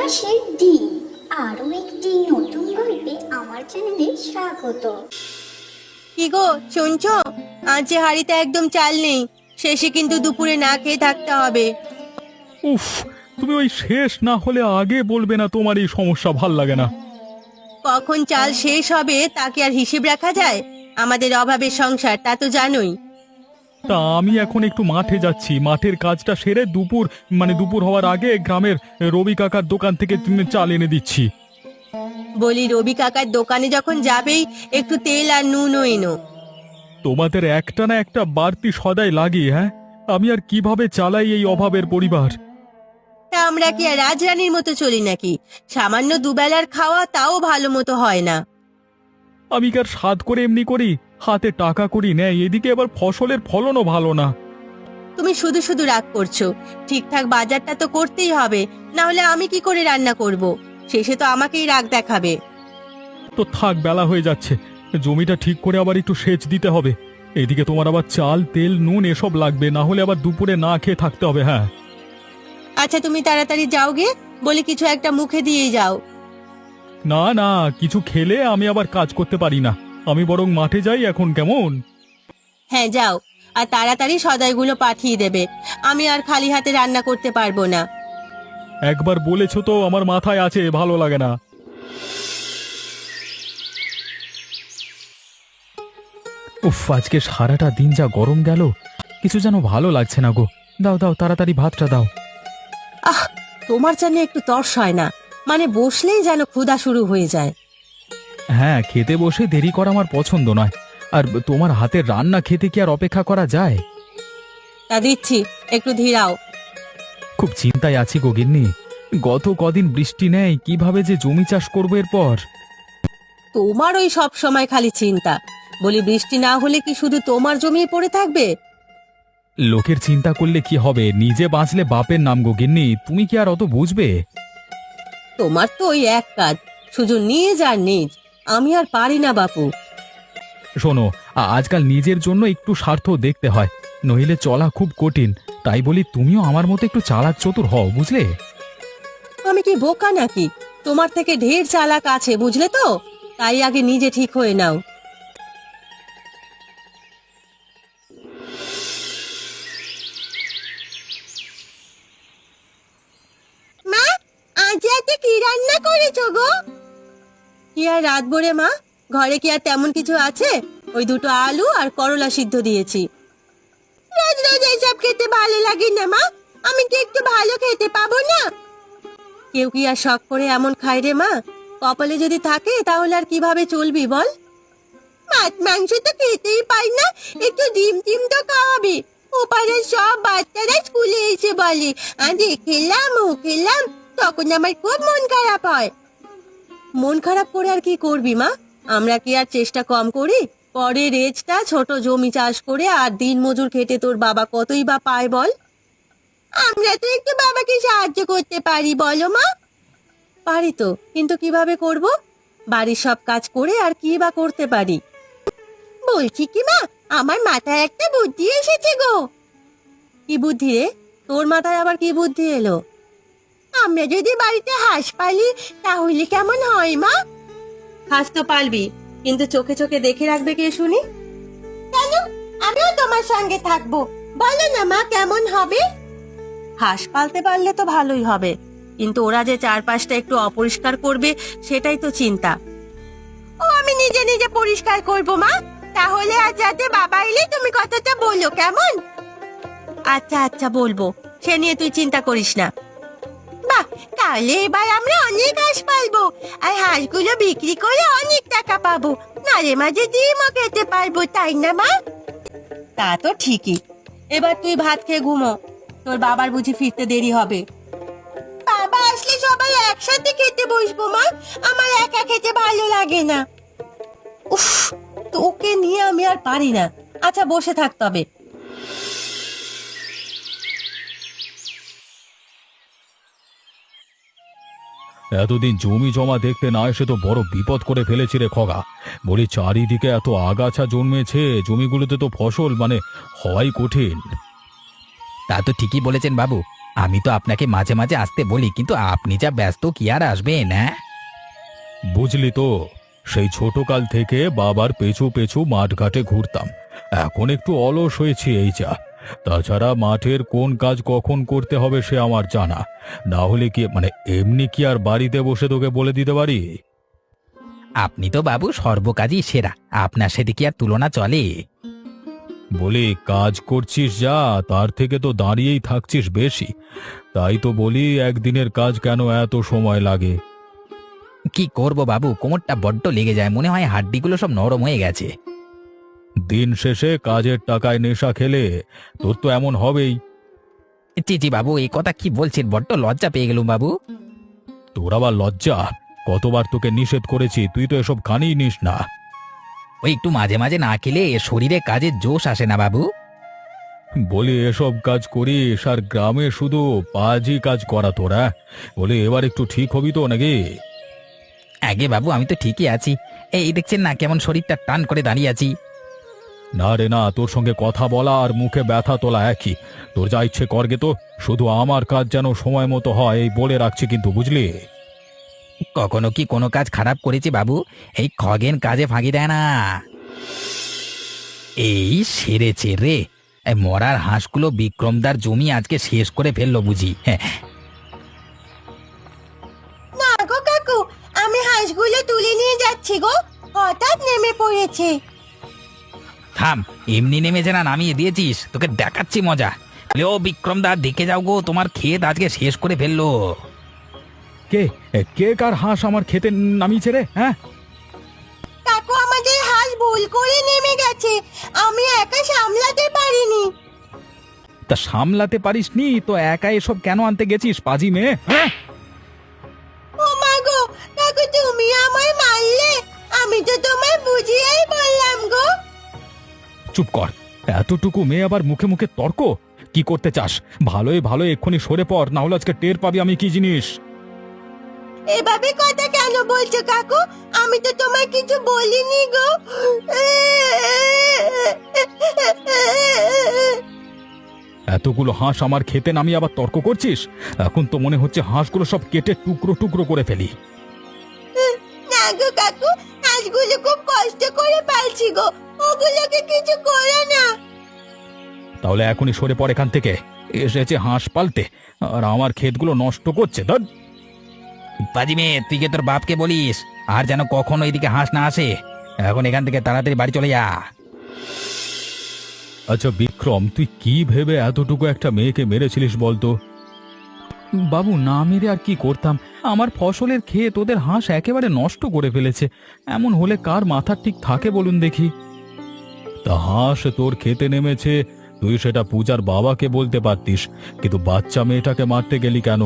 মাসের ডিম। আরও একটি নতুন গল্পে আমার চ্যানেলে স্বাগত। কি গো শুনছো? আজ যে হাঁড়িতে একদম চাল নেই, শেষে কিন্তু দুপুরে না খেয়ে থাকতে হবে। উফ, তুমি ওই শেষ না হলে আগে বলবে না? তোমার এই সমস্যা ভাল লাগে না। কখন চাল শেষ হবে তাকে আর হিসেব রাখা যায়? আমাদের অভাবের সংসার, তা তো জানোই। তা আমি এখন একটু মাঠে যাচ্ছি, মাঠের কাজটা সেরে দুপুর হওয়ার আগে গ্রামের রবি কাকার দোকান থেকে তুমি চাল এনে দিচ্ছি। বলি, রবি কাকার দোকানে যখন যাবেই একটু তেল আর নুনও এনো। তোমাদের একটা না একটা বাড়তি সদাই লাগে, হ্যাঁ? আমি আর কিভাবে চালাই এই অভাবের পরিবার? তা আমরা কি আর রাজরানীর মতো চলি নাকি? সামান্য দুবেলার খাওয়া তাও ভালো মতো হয় না। আমি কি আর স্বাদ করে এমনি করি? হাতে টাকা করি নেই, এদিকে আবার ফসলের ফলনও ভালো না। তুমি শুধু শুধু রাগ করছো। ঠিকঠাক বাজারটা তো করতেই হবে, না হলে আমি কি করে রান্না করব? শেষে তো আমাকেই রাগ দেখাবে। তো থাক, বেলা হয়ে যাচ্ছে, জমিটা ঠিক করে আবার একটু সেচ দিতে হবে। এদিকে তোমার আবার চাল তেল নুন এসব লাগবে, না হলে আবার দুপুরে না খেয়ে থাকতে হবে। হ্যাঁ আচ্ছা, তুমি তাড়াতাড়ি যাও গে, বলে কিছু একটা মুখে দিয়েই যাও। না না, কিছু খেলে আমি আবার কাজ করতে পারি না। আমি বরং মাঠে যাই এখন, কেমন? হ্যাঁ যাও, আর তাড়াতাড়ি সদাইগুলো পাঠিয়ে দেবে। আমি আর খালি হাতে রান্না করতে পারবো না। একবার বলেছো তো, আমার মাথায় আছে, ভালো লাগে না। উফ, আজকে সারাটা দিন যা গরম গেল, কিছু যেন ভালো লাগছে না গো। দাও দাও, তাড়াতাড়ি ভাতটা দাও। আহ, তোমার জানি একটু তর্স হয় না? মানে বসলেই যেন ক্ষুধা শুরু হয়ে যায়। হ্যাঁ, খেতে বসে দেরি করা আমার পছন্দ নয়। আর তোমার হাতের রান্না খেতে কি আর অপেক্ষা করা যায়? তা দিচ্ছি, একটু ধীরাও। খুব চিন্তায় আছি গো গিন্নি। গত কদিন বৃষ্টি নেই, কিভাবে যে জমি চাষ করবো এরপর। তোমার ওই সব সময় খালি চিন্তা। বলি, বৃষ্টি না হলে কি শুধু তোমার জমি পড়ে থাকবে? লোকের চিন্তা করলে কি হবে, নিজে বাঁচলে বাপের নাম গো গিন্নি, তুমি কি আর অত বুঝবে? তোমার তো ওই এক কাজ, শুধু নিজ আর নিজ। আমি আর পারি না বাপু। শোনো, আজকাল নিজের জন্য একটু স্বার্থ দেখতে হয়, নইলে চলা খুব কঠিন। তাই বলি, তুমিও আমার মতো একটু চালাক চতুর হও, বুঝলে? আমি কি বোকা নাকি? তোমার থেকে ঢের চালাক আছে, বুঝলে তো? তাই আগে নিজে ঠিক হয়ে নাও। মা, আজ রাতে কি রান্না করেছো গো? কি আর রাত ভরে মা, ঘরে কি আর তেমন কিছু আছে? ওই দুটো আলু আর করলা সিদ্ধ দিয়েছি। রোজ রোজ এসব খেতে ভালো লাগে না মা। আমি কি একটু ভালো খেতে পাবো না? কেউ কি আর শখ করে এমন খায় রে মা? কপালে যদি থাকে তাহলে আর কিভাবে চলবি বল? মাছ মাংস তো খেতেই পাই না, একটু ডিম টিম তো খাওয়াবি। ওপারে সব বাচ্চারা স্কুলে এসে বলে আজ এ খেলাম ও খেলাম, তখন আমার খুব মন খারাপ হয়। মন খারাপ করে আর কি করবি মা? আমরা কি আর চেষ্টা কম করি? পরে রেজটা ছোট জমি চাষ করে আর দিন মজুর খেটে তোর বাবা কতই বা পায় বল? আমরা তো একটু বাবাকে সাহায্য করতে পারি, বলো মা? পারি তো, কিন্তু কিভাবে করব? বাড়ির সব কাজ করে আর কি বা করতে পারি? বলছি কি মা, আমার মাথায় একটা বুদ্ধি এসেছে গো। কি বুদ্ধি রে? তোর মাথায় আবার কি বুদ্ধি এলো? আমরা যদি বাড়িতে হাঁস পালি তাহলে কেমন হয় মা? হাঁস তো পালবি, কিন্তু চোখে চোখে দেখে রাখবে কে শুনি? কেন? আমিও তোমার সঙ্গে থাকবো। বলো না মা, কেমন হবে? হাঁস পালতে পারলে তো ভালোই হবে, কিন্তু ওরা যে চারপাশটা একটু অপরিষ্কার করবে, সেটাই তো চিন্তা। ও আমি নিজে নিজে পরিষ্কার করব মা। তাহলে আজ রাতে বাবা এলে তুমি কথাটা বলো, কেমন? আচ্ছা আচ্ছা, বলবো, সে নিয়ে তুই চিন্তা করিস না। বাহ, তাহলে এবার আমরা অনেক হাঁস পালবো, আর হাঁসগুলো বিক্রি করে অনেক টাকা পাবো। মাঝে মাঝে ডিমও খেতে পারবো, তাই না মা? তা তো ঠিকই। এবার তুই ভাত খেয়ে ঘুমো, তোর বাবার বুঝি ফিরতে দেরি হবে। বাবা আসলে সবাই একসাথে খেতে বসবো মা, আমার একা খেতে ভালো লাগে না। উফ, তোকে নিয়ে আমি আর পারি না। আচ্ছা, বসে থাক তবে। এতদিন জমি জমা দেখতে না এসে তো বড় বিপদ করে ফেলেছি রে খগা। বলি, চারিদিকে এত আগাছা জন্মেছে, জমিগুলোতে তো ফসল হওয়াই কঠিন। তা তো ঠিকই বলেছেন বাবু। আমি তো আপনাকে মাঝে মাঝে আসতে বলি, কিন্তু আপনি যা ব্যস্ত, কি আর আসবেন? হ্যাঁ, বুঝলি তো, সেই ছোটকাল থেকে বাবার পেছু পেছু মাঠ ঘাটে ঘুরতাম। এখন একটু অলস হয়েছি এই যা। তাছাড়া মাঠের কোন কাজ কখন করতে হবে সে আমার জানা। না হলে কি এমনি কি আর বাড়িতে বসে তোকে বলে দিতে পারি? আপনি তো বাবু সর্বকাজই সেরা, আপনার সাথে কি আর তুলনা চলে? বলি, কাজ করছিস যা, তার থেকে তো দাঁড়িয়েই থাকছিস বেশি। তাই তো বলি, একদিনের কাজ কেন এত সময় লাগে? কি করব বাবু, কোমরটা বড্ড লেগে যায়, মনে হয় হাড্ডিগুলো সব নরম হয়ে গেছে। দিন শেষে কাজের টাকায় নেশা খেলে তোর তো এমন হবেই। জি জি বাবু, এই কথা কি বলছেন, বড্ড লজ্জা পেয়ে গেলুম বাবু। তোর আবার লজ্জা? কতবার তোকে নিষেধ করেছি, তুই তো এসব খানিই নিস না। ওই একটু মাঝে মাঝে না খেলে শরীরে কাজের জোশ আসে না বাবু। বলি, এসব কাজ করিস আর গ্রামে শুধু পাজি কাজ করা তোরা? বলি, এবার একটু ঠিক হবি তো নাকি? আগে বাবু, আমি তো ঠিকই আছি। এই দেখছেন না কেমন শরীরটা টান করে দাঁড়িয়ে আছি। না রে না, তোর সঙ্গে কথা বলা আর মুখে ব্যথা তোলা একই। তোর যা ইচ্ছে করগে তো, শুধু আমার কাজ যেন সময় মতো হয় এই বলে রাখছি কিন্তু, বুঝলি? কখনো কি কোনো কাজ খারাপ করেছি বাবু? এই খগেন কাজে ফাঁকি দেয় না। এই সেরেছে রে, এই মরার হাঁসগুলো বিক্রমদার জমি আজকে শেষ করে ফেললো বুঝি। হ্যাঁ, না গো কাকু, আমি হাঁসগুলো তুলে নিয়ে যাচ্ছি গো, হঠাৎ নেমে পড়েছে। থাম, এমনি নেমেছে না নামিয়ে দিয়েছিস, তোকে দেখাচ্ছি মজা। বলে, ও বিক্রমদা দেখে যাও গো, তোমার ক্ষেত আজকে শেষ করে ফেললো। কে কে কার হাঁস আমার খেতে নামিয়েছে রে? হ্যাঁ, কাকু, আমাদের হাঁস ভুল করে নেমে গেছে, আমি একা সামলাতে পারিনি। তা সামলাতে পারিসনি তো একা এসব কেন আনতে গেছিস পাজি মেয়ে? হ্যাঁ, ও মা গো, কাকু তুমি আমায় মারলে, আমি তো তোমায় বুঝিয়েই বললাম গো। চুপ কর। এতটুকু মেয়ে আবার মুখে মুখে তর্ক? কি করতে চাস? ভালোই ভালো এক্ষুনি সরে পড়, না হলে আজকে টের পাবি আমি কি জিনিস। এভাবে কথা কেন বলছো কাকু? আমি তো তোমায় কিছু বলিনি গো। এতগুলো হাঁস আমার খেতে নামিয়ে আবার তর্ক করছিস? এখন তো মনে হচ্ছে হাঁসগুলো সব কেটে টুকরো টুকরো করে ফেলি। না গো কাকু, হাঁসগুলো খুব কষ্ট করে পালছি গো, ওগুলোকে কিছু করো না। তাহলে এখনই সরে পড় এখান থেকে। এসেছে হাঁস পালতে আর আমার ক্ষেতগুলো নষ্ট করছে। ধর! পাজি মেয়ে, তুই কে তোর বাপকে বলিস? আর যেন কখনো এদিকে হাঁস না আসে। এখন এখান থেকে তাড়াতাড়ি বাড়ি চলে যা। আচ্ছা বিক্রম, তুই কি ভেবে এতটুকু একটা মেয়েকে মেরেছিলিস বলতো? বাবু, না মেরে আর কি করতাম? আমার ফসলের ক্ষেত ওদের হাঁস একেবারে নষ্ট করে ফেলেছে। এমন হলে কার মাথা ঠিক থাকে বলুন দেখি? তা হাঁস তোর খেতে নেমেছে, তুই সেটা পূজার বাবাকে বলতে পারতিস, কিন্তু বাচ্চা মেয়েটাকে মারতে গেলি কেন?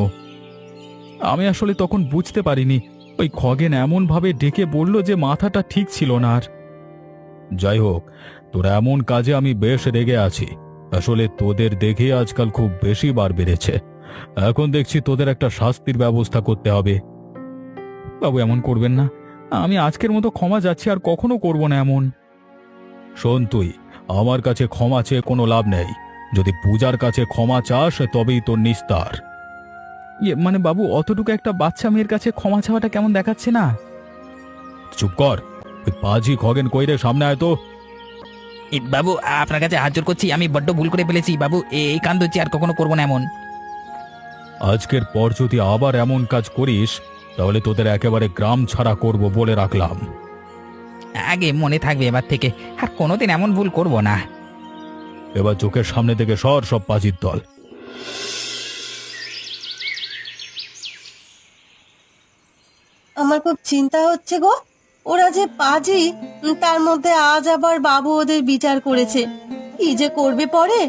আমি আসলে তখন বুঝতে পারিনি। ওই খগেন এমন ভাবে ডেকে বলল যে মাথাটা ঠিক ছিল না আর। যাই হোক, তোর এমন কাজে আমি বেশ রেগে আছি। আসলে তোদের দেখে আজকাল খুব বেশি বার বেড়েছে। এখন দেখছি তোদের একটা শাস্তির ব্যবস্থা করতে হবে। বাবু, এমন করবেন না। আমি আজকের মতো ক্ষমা যাচ্ছি, আর কখনো করব না এমন। শোন, তুই আমার কাছে ক্ষমা চেয়ে কোনো লাভ নেই। যদি পূজার কাছে ক্ষমা চাস তবেই তোর নিস্তার। বাবু, অতটুকু একটা বাচ্চা মেয়ের কাছে ক্ষমা চাওয়াটা কেমন দেখাচ্ছে না? চুপ কর। ওই পাজি খগেন কইরে সামনে আয় তো। বাবু, আপনার কাছে হাত জোর করছি, আমি বড্ড ভুল করে ফেলেছি বাবু, এই কাণ্ড হচ্ছে, আর কখনো করবো না এমন। আজকের পর যদি আবার এমন কাজ করিস তাহলে তোদের একেবারে গ্রাম ছাড়া করব বলে রাখলাম। আগে মনে থাকবে এবার থেকে, আর কোনোদিন এমন ভুল করব না। এবার চোখের সামনে থেকে সর সব পাজির দল। আমার খুব চিন্তা হচ্ছে গো, ওরা যে পাজি, তার মধ্যে আজ আবার বাবু ওদের বিচার করেছে, কি যে করবে পরে।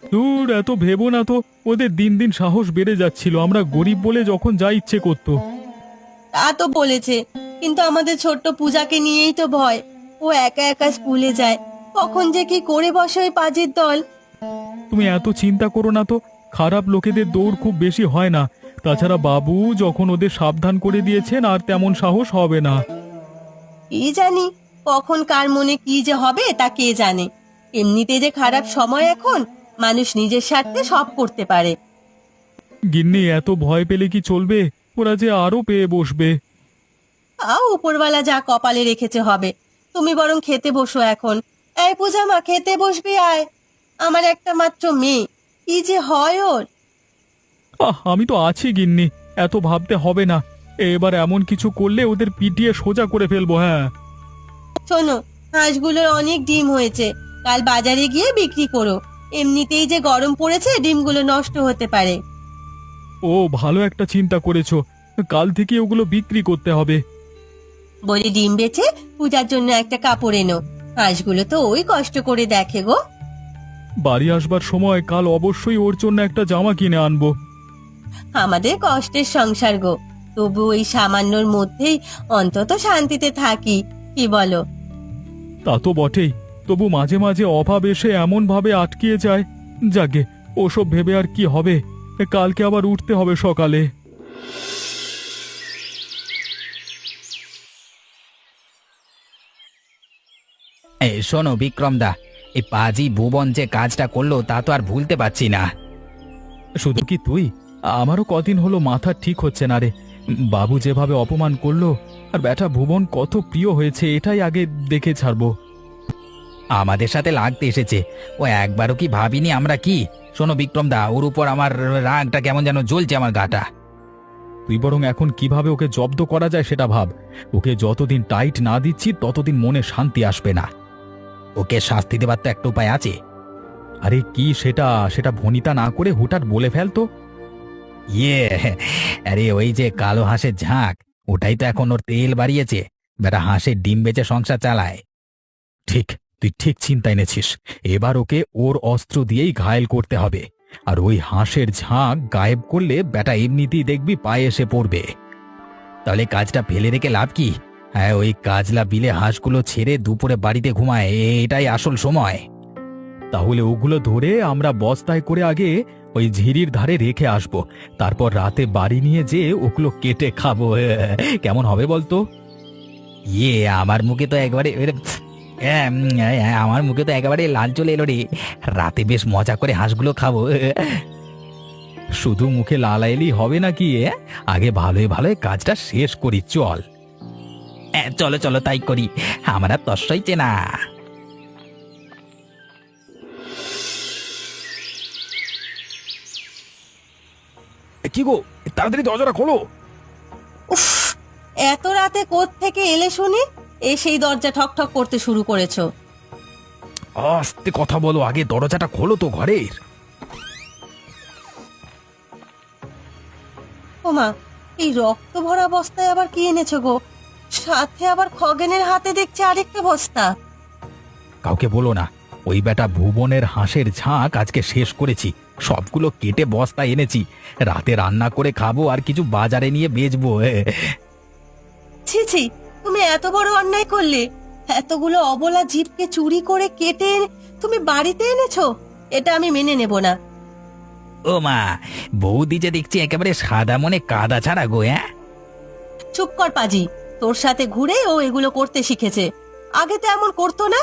দূর, এত ভেবো না তো। ওদের দিন দিন সাহস বেড়ে যাচ্ছিল, আমরা গরিব বলে যখন যা ইচ্ছে করতো। তা তো বলেছে, কিন্তু আমাদের ছোট্ট পূজাকে নিয়েই তো ভয়। ও একা একা স্কুলে যায়, কখন যে কি করে বসে ওই পাজির দল। তুমি এত চিন্তা করো না তো। খারাপ লোকেদের দৌড় খুব বেশি হয় না। তাছাড়া বাবু যখন ওদের সাবধান করে দিয়েছেন, আর তেমন সাহস হবে না। কি জানি কখন কার মনে কি যে হবে তা কে জানে। এমনিতে যে খারাপ সময় এখন, মানুষ নিজের স্বার্থে সব করতে পারে। গিন্নি এত ভয় পেলে কি চলবে? ওরা যে আরো পেয়ে বসবে। উপরওয়ালা যা কপালে রেখেছে হবে। তুমি বরং খেতে বসো এখন। এই পূজা মা, খেতে বসবি আয়। আমার একটা মাত্র মেয়ে, কি যে হয় ওর। আমি তো আছি গিন্নি, এত ভাবতে হবে না। এবার এমন কিছু করলে ওদের পিটিয়ে সোজা করে ফেলবো। হ্যাঁ, শোনো, হাঁসগুলোর অনেক ডিম হয়েছে, কাল বাজারে গিয়ে বিক্রি করো। এমনিতেই যে গরম পড়েছে, ডিমগুলো নষ্ট হতে পারে। ও ভালো একটা চিন্তা করেছো, কাল থেকে ওগুলো বিক্রি করতে হবে। বলি, ডিম বেচে পূজার জন্য একটা কাপড় এনো। হাঁসগুলো তো ওই কষ্ট করে দেখে গো। বাড়ি আসবার সময় কাল অবশ্যই ওর জন্য একটা জামা কিনে আনবো। আমাদের কষ্টের সংসার গো, তবু ওই সামান্যর মধ্যেই অন্তত শান্তিতে থাকি, কি বলো? তা তো বটেই, তবু মাঝে মাঝে অভাব এসে এমন ভাবে আটকিয়ে যায়। যাগে, ওসব ভেবে আর কি হবে? কালকে আবার উঠতে হবে সকালে। এই শোনো বিক্রম দা, এই পাজি ভুবন যে কাজটা করলো তা তো আর ভুলতে পারছি না। শুধু কি তুই? আমারও কদিন হলো মাথা ঠিক হচ্ছে না রে। বাবু যেভাবে অপমান করলো, আর ব্যাটা ভুবন কত প্রিয় হয়েছে, এটাই আগে দেখে ছাড়বো। আমাদের সাথে লাগতে এসেছে, ও একবারও কি ভাবিনি আমরা কি? শোনো বিক্রম দা, ওর উপর আমার রাগটা কেমন যেন জ্বলছে আমার গাটা। তুই বরং এখন কিভাবে ওকে জব্দ করা যায় সেটা ভাব। ওকে যতদিন টাইট না দিচ্ছি ততদিন মনে শান্তি আসবে না। ওকে শাস্তি দেবার তো একটা উপায় আছে। আরে কি সেটা? সেটা ভনিতা না করে হুটহাট বলে ফেলতো। ইয়ে, আরে ওই যে কালো হাঁসের ঝাঁক, ওটাই তো এখন ওর তেল বাড়িয়েছে। বেটা হাঁসের ডিম বেচে সংসার চালায়। ঠিক, তুই ঠিক চিন্তা এনেছিস। এবার ওকে ওর অস্ত্র দিয়েই ঘায়েল করতে হবে। আর ওই হাঁসের ঝাঁক গায়েব করলে ব্যাটা এমনিতেই দেখবি পায়ে এসে পড়বে। তাহলে কাজটা ফেলে রেখে লাভ কি? হ্যাঁ, ওই কাজলা বিলে হাঁসগুলো ছেড়ে দুপুরে বাড়িতে ঘুমায়, এটাই আসল সময়। তাহলে ওগুলো ধরে আমরা বস্তায় করে আগে ওই ঝিরির ধারে রেখে আসবো, তারপর রাতে বাড়ি নিয়ে যেয়ে ওগুলো কেটে খাবো। কেমন হবে বলতো? ইয়ে, আমার মুখে তো একবারে আমার মুখে তো একেবারে লাল চলে এলো রে। রাতে বেশ মজা করে হাঁসগুলো খাবো। শুধু মুখে লাল এলেই হবে নাকি? আগে ভালোই ভালোই কাজটা শেষ করি, চল। চলো চলো তাই করি, আমার আর তস সইছে না। কি গো, তাড়াতাড়ি দরজাটা খোলো। উফ, এত রাতে কোত্থেকে এলে শুনি? এসেই দরজা ঠক ঠক করতে শুরু করেছো। আস্তে কথা বলো, আগে দরজাটা খোলো তো ঘরের। ওমা, এই রক্ত ভরা বস্তায় আবার কি এনেছো গো? সাথে আবার খগেনের হাতে দেখছি আরেকটা বস্তা। কাউকে বলো না, ওই বেটা ভুবনের হাঁসের ঝাঁক আজকে শেষ করেছি। সবগুলো কেটে বস্তা এনেছি, রাতে রান্না করে খাবো আর কিছু বাজারে নিয়ে বেচবো। ছি ছি, তুমি এত বড় অন্যায় করলে? এতগুলো অবলা জীবকে চুরি করে কেটে তুমি বাড়িতে এনেছো? এটা আমি মেনে নেব না। ও মা, বৌদি যে দেখছি একেবারে সাদা মনে কাদা ছাড়া গো। চুপ কর পাজি, তোর সাথে ঘুরে ও এগুলো করতে শিখেছে, আগে তো এমন করতো না।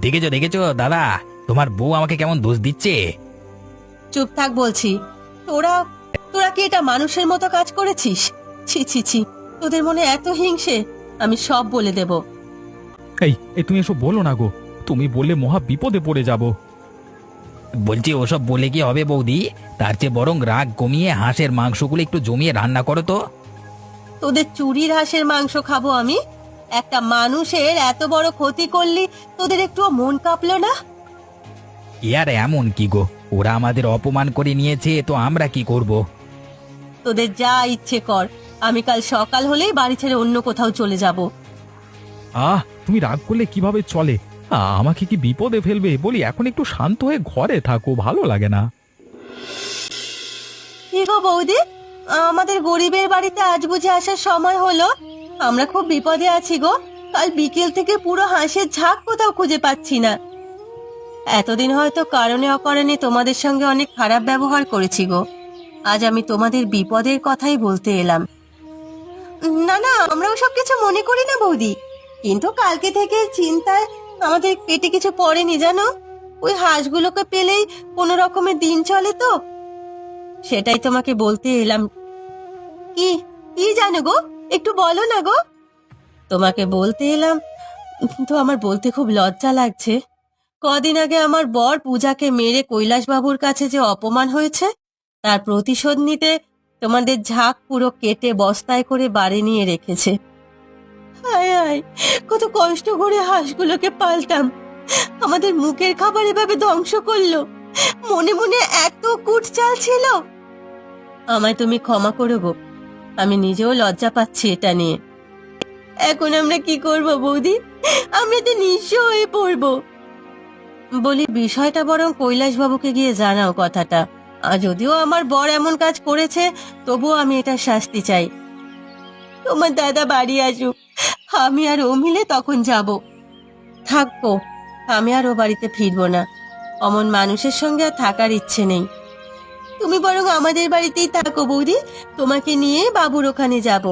দেখেছো দেখেছো দাদা, তোমার বউ আমাকে কেমন দোষ দিচ্ছে। চুপ থাক বলছি। তোরা তোরা কি এটা মানুষের মতো কাজ করেছিস? ছি ছি ছি, তোদের মনে এত হিংসে, আমি সব বলে দেব। এই তুমি এসব বলো না গো, তুমি বললে মহা বিপদে পড়ে যাব। বলছি ওসব বলে কি হবে বৌদি? তার চেয়ে বরং রাগ কমিয়ে হাঁসের মাংসগুলো একটু জমিয়ে রান্না করো তো। তোদের চুরির হাঁসের মাংস খাবো আমি? একটা মানুষের এত বড় ক্ষতি করলি, তোদের একটুও মন কাঁপলো না? ইয়ার এমন কি গো, ওরা আমাদের অপমান করে নিয়েছে, তো আমরা কি করব? তোদের যা ইচ্ছে কর, আমি কাল সকাল হলেই বাড়ি ছেড়ে অন্য কোথাও চলে যাব। তুমি রাগ করলে কিভাবে চলে? আমাকে কি বিপদে ফেলবে? বলি এখন একটু শান্ত হয়ে ঘরে থাকো, ভালো লাগে না। কি গো বৌদি, আমাদের গরিবের বাড়িতে আজ বুঝে আসার সময় হলো? আমরা খুব বিপদে আছি গো। কাল বিকেল থেকে পুরো হাঁসের ঝাঁক কোথাও খুঁজে পাচ্ছি না। এতদিন হয়তো কারণে অকারণে তোমাদের সঙ্গে অনেক খারাপ ব্যবহার করেছি গো। আজ আমি তোমাদের বিপদের কথাই বলতে এলাম। না না, আমরা ওসব কিছু মনে করি না বৌদি, কিন্তু কালকে থেকে চিন্তায় আমাদের পেটে কিছু পড়েনি জানো। ওই হাঁসগুলোকে পেলেই কোনো রকমের দিন চলে তো। সেটাই তোমাকে বলতে এলাম। কি কি জানো গো, একটু বলো না গো। তোমাকে বলতে এলাম, কিন্তু আমার বলতে খুব লজ্জা লাগছে। কদিন আগে আমার বর পূজাকে মেরে কৈলাসবাবুর কাছে যে অপমান হয়েছে, তার প্রতিশোধ নিতে তোমাদের ঝাঁক পুরো কেটে বস্তায় করে বাড়ি নিয়ে রেখেছে। হায় হায়, কত কষ্ট করে হাঁসগুলোকে পালতাম, আমাদের মুখের খাবার এভাবে ধ্বংস করলো। মনে মনে এত কুট চাল ছিল। আমায় তুমি ক্ষমা করো গো, আমি নিজেও লজ্জা পাচ্ছি এটা নিয়ে। এখন আমরা কি করব বৌদি? আমরা তো নিঃস্ব হয়ে পড়বো। বলি, বিষয়টা বরং কৈলাসবাবুকে গিয়ে জানাও কথাটা। যদিও আমার বর এমন কাজ করেছে, তবুও আমি এটা শাস্তি চাই। তোমার দাদা বাড়ি আসুক, আমি আর ও মিলে তখন যাব। থাকবো, আমি আর ও বাড়িতে ফিরবো না। অমন মানুষের সঙ্গে আর থাকার ইচ্ছে নেই। তুমি বরং আমাদের বাড়িতেই থাকো বৌদি, তোমাকে নিয়ে বাবুর ওখানে যাব।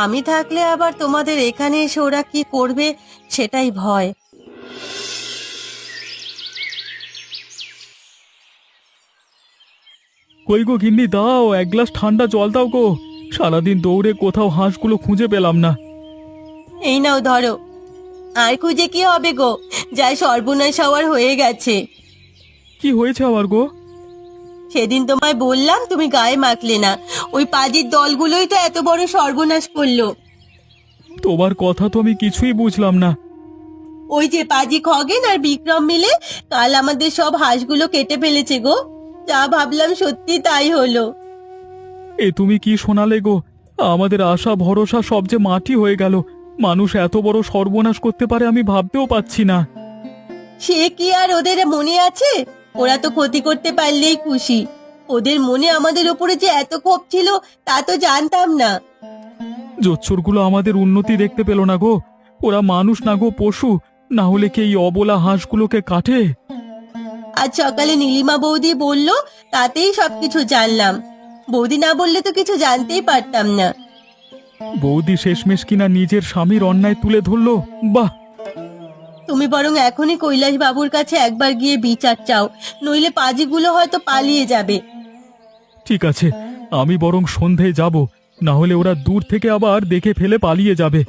আমি থাকলে আবার তোমাদের এখানে এসে ওরা কি করবে সেটাই ভয়। কই গো গিন্নি, দাও এক গ্লাস ঠান্ডা জল দাও গো। সারাদিন দৌড়ে কোথাও হাঁসগুলো খুঁজে পেলাম না। এই নাও ধরো। আর খুঁজে কি হবে গো, যা সর্বনাশ হওয়ার হয়ে গেছে। কি হয়েছে আবার গো? সেদিন তোমায় বললাম, তুমি গায়ে মাখলে না। ওই পাজির দলগুলোই তো এত বড় সর্বনাশ করলো। তোমার কথা তো আমি কিছুই বুঝলাম না। ওই যে পাজি খগেন আর বিক্রম মিলে কাল আমাদের সব হাঁসগুলো কেটে ফেলেছে গো। যা ভাবলাম সত্যি তাই হলো। এ তুমি কি শোনালে গো? আমাদের আশা ভরসা সব যে মাটি হয়ে গেল। মানুষ এত বড় সর্বনাশ করতে পারে আমি ভাবতেও পাচ্ছি না। সে কি আর ওদের মনে আছে? ওরা তো ক্ষতি করতে পারলেই খুশি। ওদের মনে আমাদের উপরে যে এত ক্ষোভ ছিল তা তো জানতাম না। জোচ্চোরগুলো আমাদের উন্নতি দেখতে পেল না গো। ওরা মানুষ না গো, পশু। না হলে কি এই অবলা হাঁসগুলোকে কাটে? আজ সকালে নীলিমা বৌদি বলল, তাতেই সবকিছু জানলাম। বৌদি না বললে তো কিছু জানতেই পারতাম না। বৌদি শেষমেশ কিনা নিজের স্বামীর অন্যায় তুলে ধরলো। বাহ! তুমি বরং এখনই কৈলাস বাবুর কাছে একবার গিয়ে বিচার চাও, নইলে পাজিগুলো হয়তো পালিয়ে যাবে। ঠিক আছে, আমি বরং সন্ধেয় যাব। না হলে ওরা দূর থেকে আবার দেখে ফেলে পালিয়ে যাবে।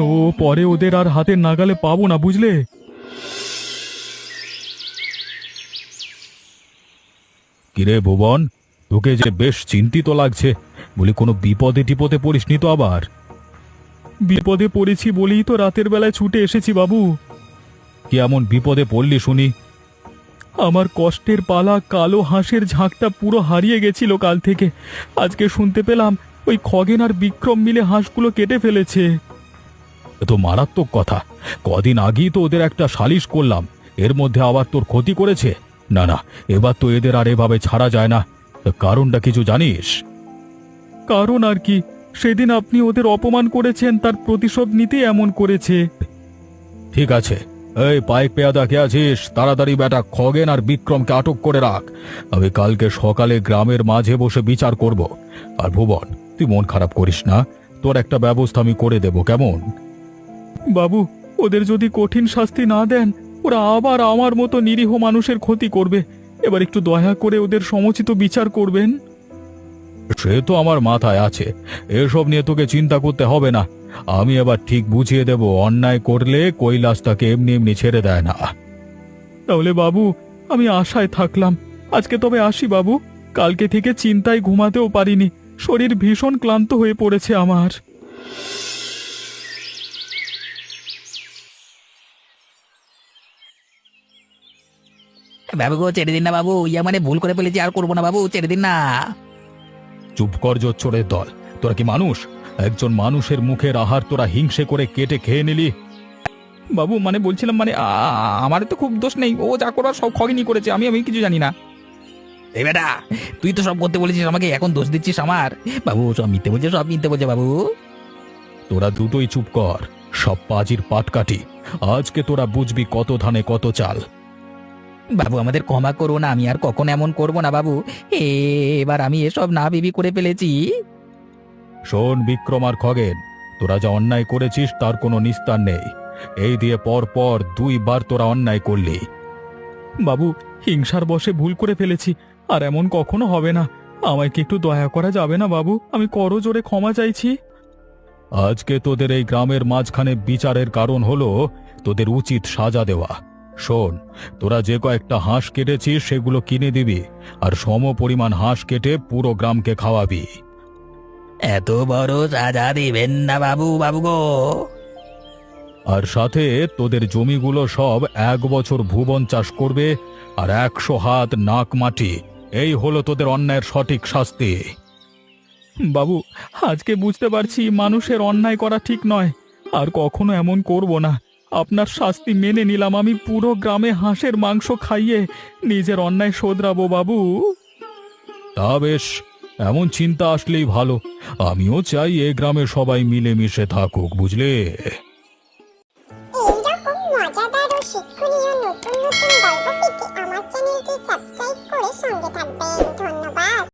ও পরে ওদের আর হাতের নাগালে পাবো না, বুঝলে? কিরে ভুবন, তোকে যে বেশ চিন্তিত লাগছে। বলি, কোনো বিপদে টিপদে পড়িসনি তো আবার? বিপদে পড়েছি বলেই তো রাতের বেলায় ছুটে এসেছি বাবু। কি এমন বিপদে পড়লি শুনি? আমার কষ্টের পালা কালো হাঁসের ঝাঁকটা পুরো হারিয়ে গেছিল কাল থেকে। আজকে শুনতে পেলাম ওই খগেন আর বিক্রম মিলে হাঁসগুলো কেটে ফেলেছে। এ তো মারাত্মক কথা। কদিন আগেই তো ওদের একটা সালিশ করলাম, এর মধ্যে আবার তোর ক্ষতি করেছে। না না, এবার তো এদের আর এভাবে ছাড়া যায় না। তা কারণটা কিছু জানিস? কারণ আর কি, সেদিন আপনি ওদের অপমান করেছেন, তার প্রতিশোধ নিতে এমন করেছে। ঠিক আছে, এই পাইক পেয়াদা কে আছিস? তাড়াতাড়ি বেটা খগেন আর বিক্রমকে আটক করে রাখ। আমি কালকে সকালে গ্রামের মাঝে বসে বিচার করব। আর ভুবন, তুই মন খারাপ করিস না, তোর একটা ব্যবস্থা আমি করে দেব, কেমন? বাবু, ওদের যদি কঠিন শাস্তি না দেন, ওরা আবার আমার মতো নিরীহ মানুষের ক্ষতি করবে। এবার একটু দয়া করে ওদের সমুচিত বিচার করবেন। সে তো আমার মাথায় আছে, এসব নিয়ে তোকে চিন্তা করতে হবে না। আমি এবার ঠিক বুঝিয়ে দেব, অন্যায় করলে কৈলাস তাকে এমনি এমনি ছেড়ে দেয় না। তাহলে বাবু, আমি আশায় থাকলাম। আজকে তবে আসি বাবু। কালকে থেকে চিন্তায় ঘুমাতেও পারিনি, শরীর ভীষণ ক্লান্ত হয়ে পড়েছে আমার। বাবু গো, ছেড়ে দিন না বাবু, ইয়া মানে ভুল করে ফেলেছি, আর করবো না বাবু, ছেড়ে দিন না। চুপ কর জোচ্চোরের দল, তোরা কি মানুষ? একজন মানুষের মুখের আহার তোরা হিংসে করে কেটে খেয়ে নিলি। বাবু মানে বলছিলাম, মানে আমার তো খুব দোষ নেই, ও যা করার সব খগেনই করেছে, আমি কিছু জানি না। এই বেটা, তুই তো সব করতে বলেছিস আমাকে, এখন দোষ দিচ্ছিস আমার? বাবু সব মিথ্যে বলছে, সব মিথ্যে বলছে বাবু। তোরা দুটোই চুপ কর, সব পাজির পাটকাঠি। আজকে তোরা বুঝবি কত ধানে কত চাল। বাবু আমাদের ক্ষমা করো না, আমি আর কখনো এমন করবো না বাবু। এবার আমি এসব না ভেবে করে ফেলেছি। শোন বিক্রম আর খগেন, তোরা যা অন্যায় করেছিস তার কোনো নিস্তার নেই। এই দিয়ে পর পর 2 বার তোরা অন্যায় করলি। বাবু, হিংসার বশে ভুল করে ফেলেছি, আর এমন কখনো হবে না। আমায় কি একটু দয়া করা যাবে না বাবু? আমি করজোড়ে ক্ষমা চাইছি। আজকে তোদের এই গ্রামের মাঝখানে বিচারের কারণ হলো তোদের উচিত সাজা দেওয়া। শোন, তোরা যে কয়েকটা হাঁস কেটেছিস সেগুলো কিনে দিবি, আর সম পরিমাণ হাঁস কেটে পুরো গ্রামকে খাওয়াবি। এত বড় সাজা দিবেন না বাবু, বাবু গো। আর সাথে তোদের জমিগুলো সব 1 বছর ভুবন চাষ করবে, আর 100 হাত নাক মাটি। এই হলো তোদের অন্যায়ের সঠিক শাস্তি। বাবু, আজকে বুঝতে পারছি মানুষের অন্যায় করা ঠিক নয়। আর কখনো এমন করব না। আপনার শাস্তি মেনে নিলাম। আমি পুরো গ্রামে হাঁসের মাংস খাইয়ে নিজের অন্যায় শোধরাবো বাবু। তা বেশ, এমন চিন্তা আসলেই ভালো। আমিও চাই এ গ্রামে সবাই মিলেমিশে থাকুক, বুঝলে?